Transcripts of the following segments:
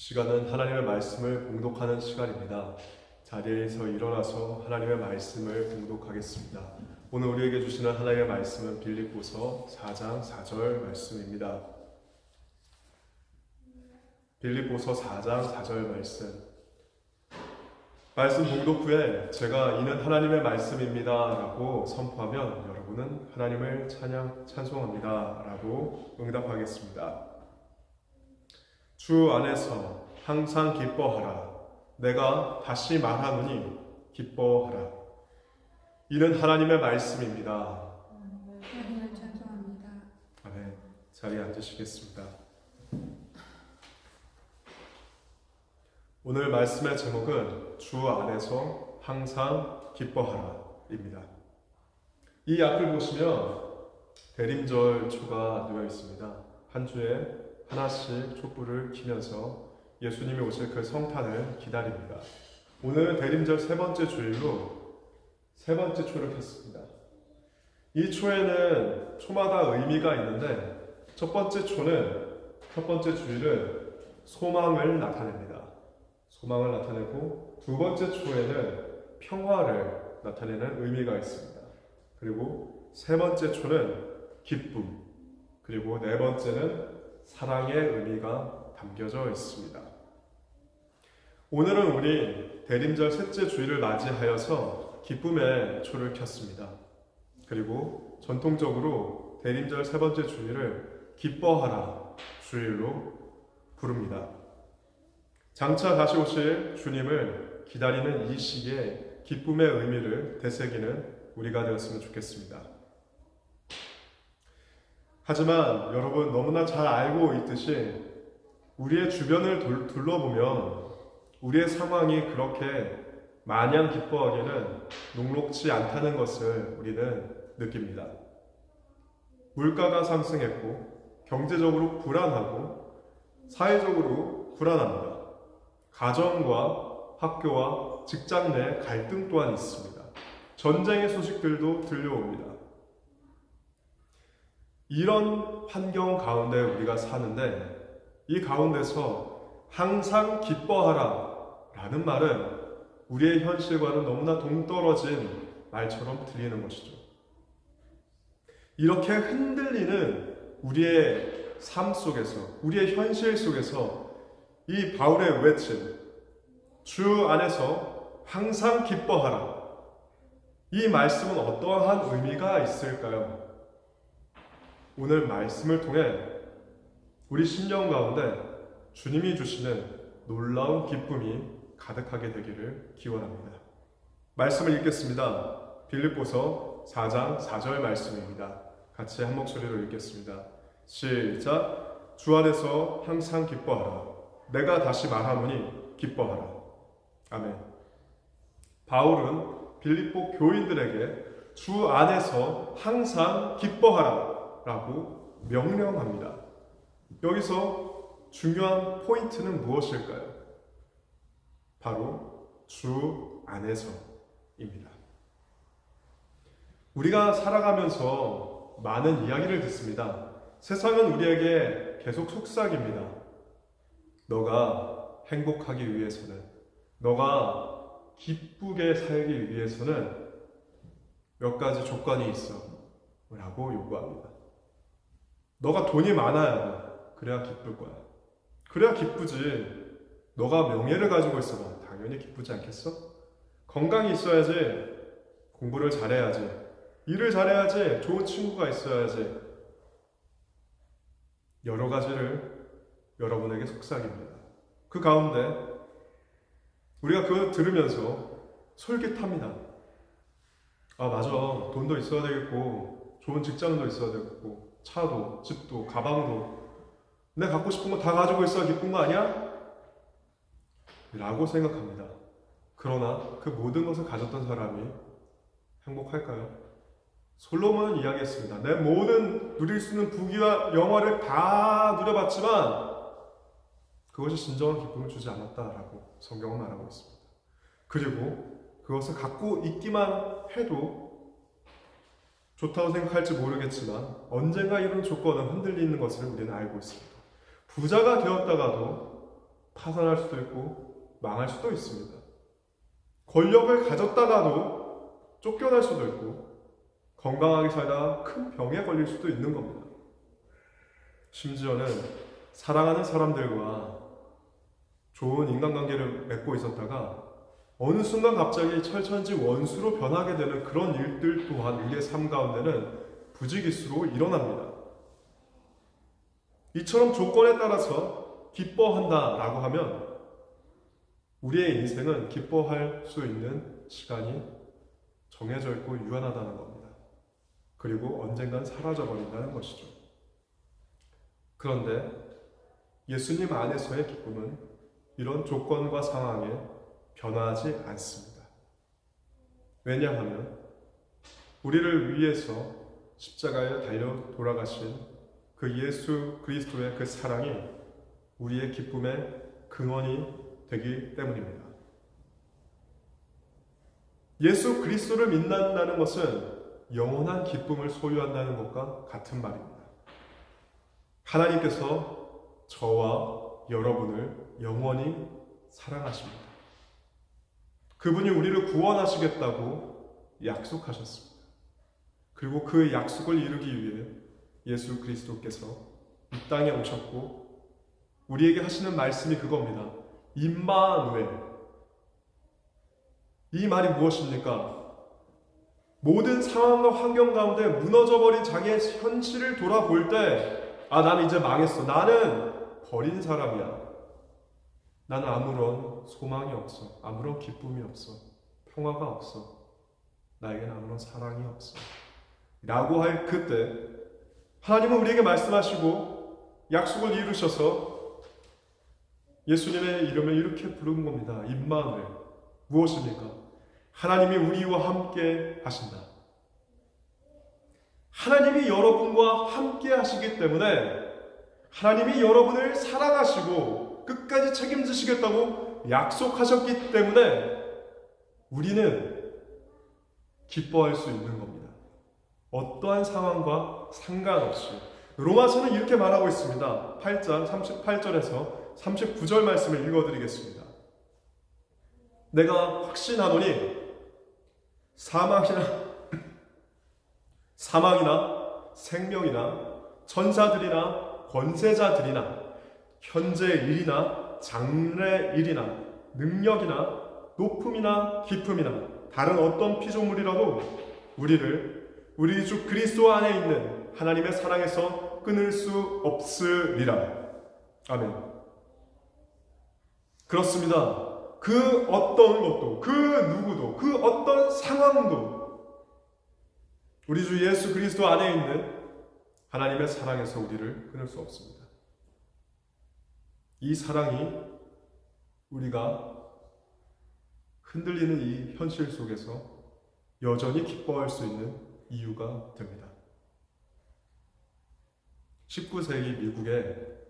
시간은 하나님의 말씀을 봉독하는 시간입니다. 자리에서 일어나서 하나님의 말씀을 봉독하겠습니다. 오늘 우리에게 주시는 하나님의 말씀은 빌립보서 4장 4절 말씀입니다. 빌립보서 4장 4절 말씀 봉독 후에 제가 이는 하나님의 말씀입니다 라고 선포하면 여러분은 하나님을 찬송합니다 라고 응답하겠습니다. 주 안에서 항상 기뻐하라. 내가 다시 말하노니 기뻐하라. 이는 하나님의 말씀입니다. 하나님을 찬송합니다. 아멘. 자리에 앉으시겠습니다. 오늘 말씀의 제목은 주 안에서 항상 기뻐하라입니다. 이 앞을 보시면 대림절 초가 되어 있습니다. 한 주에 하나씩 촛불을 켜면서 예수님이 오실 그 성탄을 기다립니다. 오늘은 대림절 세 번째 주일로 세 번째 초를 켰습니다. 이 초에는 초마다 의미가 있는데 첫 번째 주일은 소망을 나타냅니다. 소망을 나타내고 두 번째 초에는 평화를 나타내는 의미가 있습니다. 그리고 세 번째 초는 기쁨, 그리고 네 번째는 사랑의 의미가 담겨져 있습니다. 오늘은 우리 대림절 셋째 주일을 맞이하여서 기쁨의 초를 켰습니다. 그리고 전통적으로 대림절 세 번째 주일을 기뻐하라 주일로 부릅니다. 장차 다시 오실 주님을 기다리는 이 시기에 기쁨의 의미를 되새기는 우리가 되었으면 좋겠습니다. 하지만 여러분 너무나 잘 알고 있듯이 우리의 주변을 둘러보면 우리의 상황이 그렇게 마냥 기뻐하기는 녹록지 않다는 것을 우리는 느낍니다. 물가가 상승했고 경제적으로 불안하고 사회적으로 불안합니다. 가정과 학교와 직장 내 갈등 또한 있습니다. 전쟁의 소식들도 들려옵니다. 이런 환경 가운데 우리가 사는데 이 가운데서 항상 기뻐하라 라는 말은 우리의 현실과는 너무나 동떨어진 말처럼 들리는 것이죠. 이렇게 흔들리는 우리의 삶 속에서, 우리의 현실 속에서 이 바울의 외침, 주 안에서 항상 기뻐하라. 이 말씀은 어떠한 의미가 있을까요? 오늘 말씀을 통해 우리 심령 가운데 주님이 주시는 놀라운 기쁨이 가득하게 되기를 기원합니다. 말씀을 읽겠습니다. 빌립보서 4장 4절 말씀입니다. 같이 한 목소리로 읽겠습니다. 시작. 주 안에서 항상 기뻐하라. 내가 다시 말하노니 기뻐하라. 아멘. 바울은 빌립보 교인들에게 주 안에서 항상 기뻐하라 라고 명령합니다. 여기서 중요한 포인트는 무엇일까요? 바로 주 안에서입니다. 우리가 살아가면서 많은 이야기를 듣습니다. 세상은 우리에게 계속 속삭입니다. 너가 행복하기 위해서는, 너가 기쁘게 살기 위해서는 몇 가지 조건이 있어 라고 요구합니다. 너가 돈이 많아야 돼. 그래야 기쁠 거야. 그래야 기쁘지. 너가 명예를 가지고 있어. 당연히 기쁘지 않겠어? 건강이 있어야지. 공부를 잘해야지. 일을 잘해야지. 좋은 친구가 있어야지. 여러 가지를 여러분에게 속삭입니다. 그 가운데 우리가 그걸 들으면서 솔깃합니다. 아 맞아. 돈도 있어야 되겠고 좋은 직장도 있어야 되겠고 차도, 집도, 가방도 내가 갖고 싶은 거 다 가지고 있어야 기쁜 거 아니야? 라고 생각합니다. 그러나 그 모든 것을 가졌던 사람이 행복할까요? 솔로몬은 이야기했습니다. 내 모든 누릴 수 있는 부귀와 영화를 다 누려봤지만 그것이 진정한 기쁨을 주지 않았다라고 성경은 말하고 있습니다. 그리고 그것을 갖고 있기만 해도 좋다고 생각할지 모르겠지만 언젠가 이런 조건은 흔들리는 것을 우리는 알고 있습니다. 부자가 되었다가도 파산할 수도 있고 망할 수도 있습니다. 권력을 가졌다가도 쫓겨날 수도 있고 건강하게 살다가 큰 병에 걸릴 수도 있는 겁니다. 심지어는 사랑하는 사람들과 좋은 인간관계를 맺고 있었다가 어느 순간 갑자기 철천지 원수로 변하게 되는 그런 일들 또한 우리의 삶 가운데는 부지기수로 일어납니다. 이처럼 조건에 따라서 기뻐한다라고 하면 우리의 인생은 기뻐할 수 있는 시간이 정해져 있고 유한하다는 겁니다. 그리고 언젠간 사라져버린다는 것이죠. 그런데 예수님 안에서의 기쁨은 이런 조건과 상황에 변하지 않습니다. 왜냐하면 우리를 위해서 십자가에 달려 돌아가신 그 예수 그리스도의 그 사랑이 우리의 기쁨의 근원이 되기 때문입니다. 예수 그리스도를 믿는다는 것은 영원한 기쁨을 소유한다는 것과 같은 말입니다. 하나님께서 저와 여러분을 영원히 사랑하십니다. 그분이 우리를 구원하시겠다고 약속하셨습니다. 그리고 그 약속을 이루기 위해 예수 그리스도께서 이 땅에 오셨고 우리에게 하시는 말씀이 그겁니다. 임마누엘. 이 말이 무엇입니까? 모든 상황과 환경 가운데 무너져버린 자기의 현실을 돌아볼 때 나는 이제 망했어. 나는 버린 사람이야. 나는 아무런 소망이 없어. 아무런 기쁨이 없어. 평화가 없어. 나에게는 아무런 사랑이 없어. 라고 할 그때 하나님은 우리에게 말씀하시고 약속을 이루셔서 예수님의 이름을 이렇게 부른 겁니다. 임마누엘. 무엇입니까? 하나님이 우리와 함께 하신다. 하나님이 여러분과 함께 하시기 때문에 하나님이 여러분을 사랑하시고 끝까지 책임지시겠다고 약속하셨기 때문에 우리는 기뻐할 수 있는 겁니다. 어떠한 상황과 상관없이. 로마서는 이렇게 말하고 있습니다. 8장 38절에서 39절 말씀을 읽어드리겠습니다. 내가 확신하노니 사망이나 생명이나 천사들이나 권세자들이나 현재 일이나 장래 일이나 능력이나 높음이나 깊음이나 다른 어떤 피조물이라도 우리 주 그리스도 안에 있는 하나님의 사랑에서 끊을 수 없으리라. 아멘. 그렇습니다. 그 어떤 것도, 그 누구도, 그 어떤 상황도 우리 주 예수 그리스도 안에 있는 하나님의 사랑에서 우리를 끊을 수 없습니다. 이 사랑이 우리가 흔들리는 이 현실 속에서 여전히 기뻐할 수 있는 이유가 됩니다. 19세기 미국에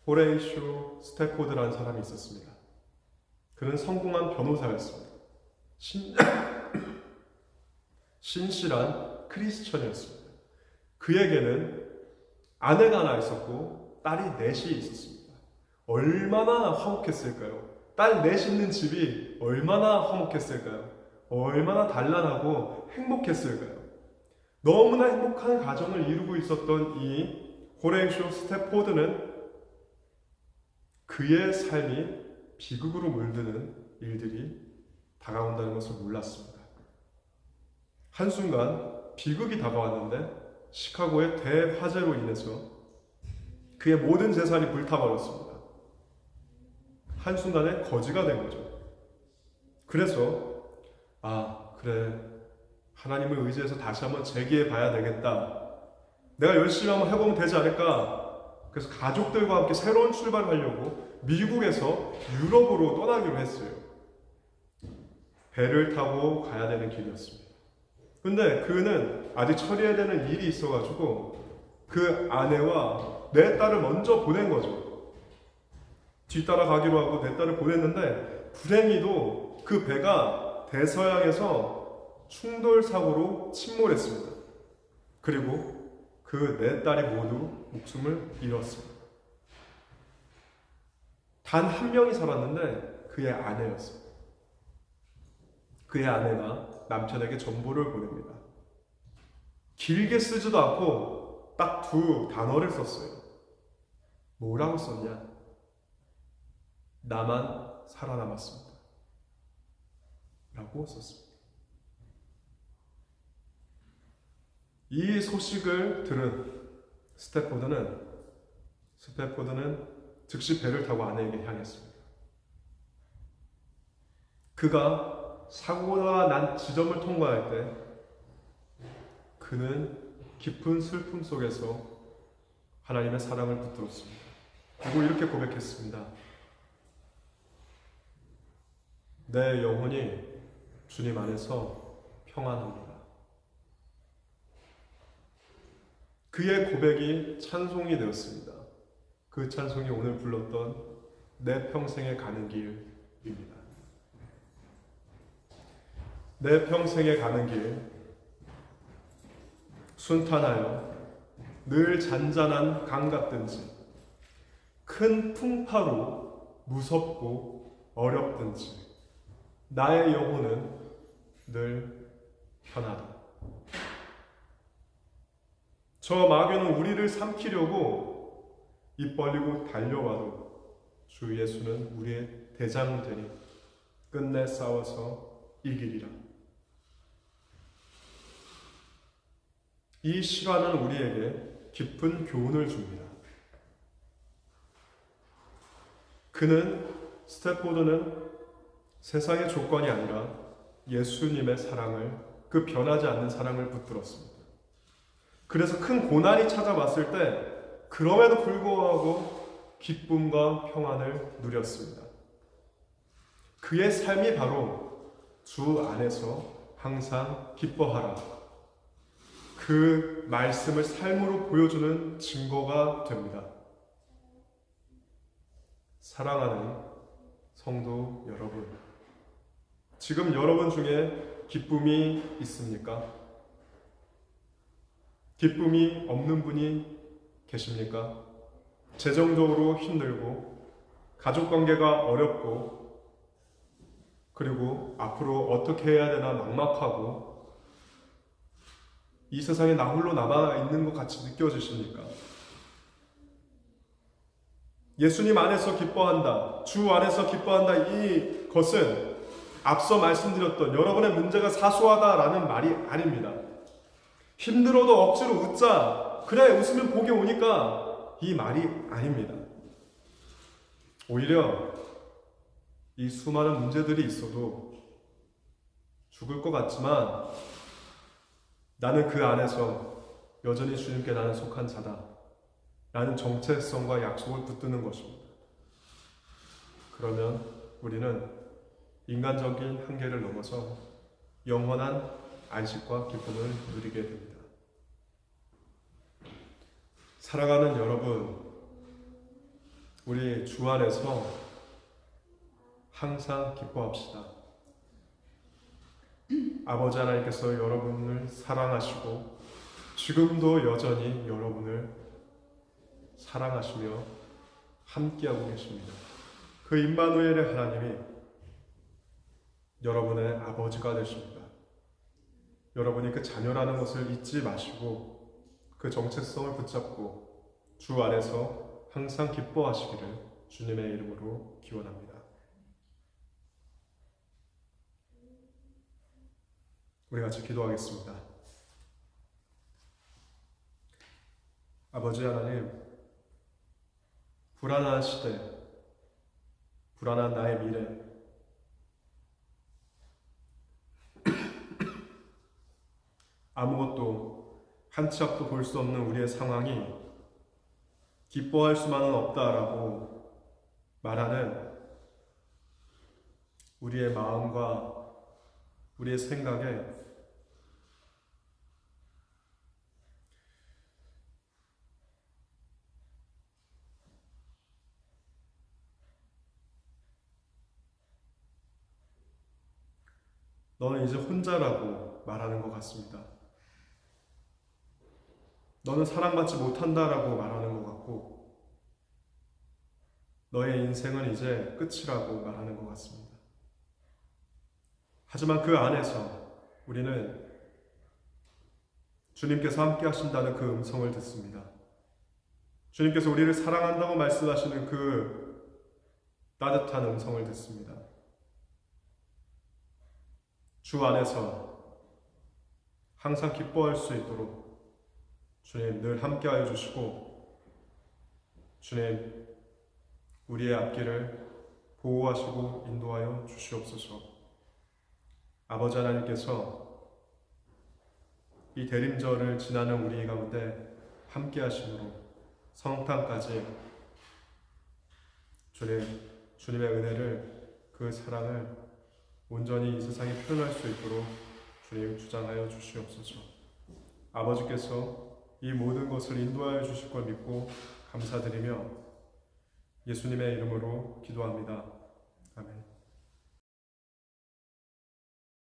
호레이쇼 스태포드라는 사람이 있었습니다. 그는 성공한 변호사였습니다. 신실한 크리스천이었습니다. 그에게는 아내가 하나 있었고 딸이 넷이 있었습니다. 얼마나 화목했을까요? 딸 넷 있는 집이 얼마나 화목했을까요? 얼마나 단란하고 행복했을까요? 너무나 행복한 가정을 이루고 있었던 이 호레이쇼 스태포드는 그의 삶이 비극으로 물드는 일들이 다가온다는 것을 몰랐습니다. 한순간 비극이 다가왔는데 시카고의 대화재로 인해서 그의 모든 재산이 불타버렸습니다. 한순간에 거지가 된 거죠. 그래서 그래, 하나님을 의지해서 다시 한번 재기해 봐야 되겠다. 내가 열심히 한번 해보면 되지 않을까. 그래서 가족들과 함께 새로운 출발을 하려고 미국에서 유럽으로 떠나기로 했어요. 배를 타고 가야 되는 길이었습니다. 근데 그는 아직 처리해야 되는 일이 있어가지고 그 아내와 내 딸을 먼저 보낸 거죠. 뒤따라 가기로 하고 내 딸을 보냈는데 불행히도 그 배가 대서양에서 충돌 사고로 침몰했습니다. 그리고 그 네 딸이 모두 목숨을 잃었습니다. 단 한 명이 살았는데 그의 아내였어요. 그의 아내가 남편에게 전보를 보냅니다. 길게 쓰지도 않고 딱 두 단어를 썼어요. 뭐라고 썼냐? 나만 살아남았습니다. 라고 썼습니다. 이 소식을 들은 스태포드는 즉시 배를 타고 아내에게 향했습니다. 그가 사고가 난 지점을 통과할 때 그는 깊은 슬픔 속에서 하나님의 사랑을 붙들었습니다. 그리고 이렇게 고백했습니다. 내 영혼이 주님 안에서 평안합니다. 그의 고백이 찬송이 되었습니다. 그 찬송이 오늘 불렀던 내 평생에 가는 길입니다. 내 평생에 가는 길, 순탄하여 늘 잔잔한 강 같든지 큰 풍파로 무섭고 어렵든지 나의 영혼은 늘 편하다. 저 마귀는 우리를 삼키려고 입 벌리고 달려와도 주 예수는 우리의 대장 되니 끝내 싸워서 이기리라. 이 실화는 우리에게 깊은 교훈을 줍니다. 스태포드는 세상의 조건이 아니라 예수님의 사랑을, 그 변하지 않는 사랑을 붙들었습니다. 그래서 큰 고난이 찾아왔을 때 그럼에도 불구하고 기쁨과 평안을 누렸습니다. 그의 삶이 바로 주 안에서 항상 기뻐하라. 그 말씀을 삶으로 보여주는 증거가 됩니다. 사랑하는 성도 여러분, 지금 여러분 중에 기쁨이 있습니까? 기쁨이 없는 분이 계십니까? 재정적으로 힘들고 가족관계가 어렵고 그리고 앞으로 어떻게 해야 되나 막막하고 이 세상에 나 홀로 남아있는 것 같이 느껴지십니까? 예수님 안에서 기뻐한다, 주 안에서 기뻐한다, 이것은 앞서 말씀드렸던 여러분의 문제가 사소하다라는 말이 아닙니다. 힘들어도 억지로 웃자, 그래 웃으면 복이 오니까, 이 말이 아닙니다. 오히려 이 수많은 문제들이 있어도 죽을 것 같지만 나는 그 안에서 여전히 주님께 나는 속한 자다 라는 정체성과 약속을 붙드는 것입니다. 그러면 우리는 인간적인 한계를 넘어서 영원한 안식과 기쁨을 누리게 됩니다. 사랑하는 여러분, 우리 주 안에서 항상 기뻐합시다. 아버지 하나님께서 여러분을 사랑하시고 지금도 여전히 여러분을 사랑하시며 함께하고 계십니다. 그 임마누엘의 하나님이 여러분의 아버지가 되십니다. 여러분이 그 자녀라는 것을 잊지 마시고 그 정체성을 붙잡고 주 안에서 항상 기뻐하시기를 주님의 이름으로 기원합니다. 우리 같이 기도하겠습니다. 아버지 하나님, 불안한 시대, 불안한 나의 미래, 아무것도 한 치 앞도 볼 수 없는 우리의 상황이 기뻐할 수만은 없다라고 말하는 우리의 마음과 우리의 생각에 너는 이제 혼자라고 말하는 것 같습니다. 너는 사랑받지 못한다라고 말하는 것 같고, 너의 인생은 이제 끝이라고 말하는 것 같습니다. 하지만 그 안에서 우리는 주님께서 함께 하신다는 그 음성을 듣습니다. 주님께서 우리를 사랑한다고 말씀하시는 그 따뜻한 음성을 듣습니다. 주 안에서 항상 기뻐할 수 있도록 주님 늘 함께 하여 주시고, 주님 우리의 앞길을 보호하시고 인도하여 주시옵소서. 아버지 하나님께서 이 대림절을 지나는 우리 가운데 함께 하심으로 성탄까지 주님의 은혜를, 그 사랑을 온전히 이 세상에 표현할 수 있도록 주님 주장하여 주시옵소서. 아버지께서 이 모든 것을 인도하여 주실 걸 믿고 감사드리며 예수님의 이름으로 기도합니다. 아멘.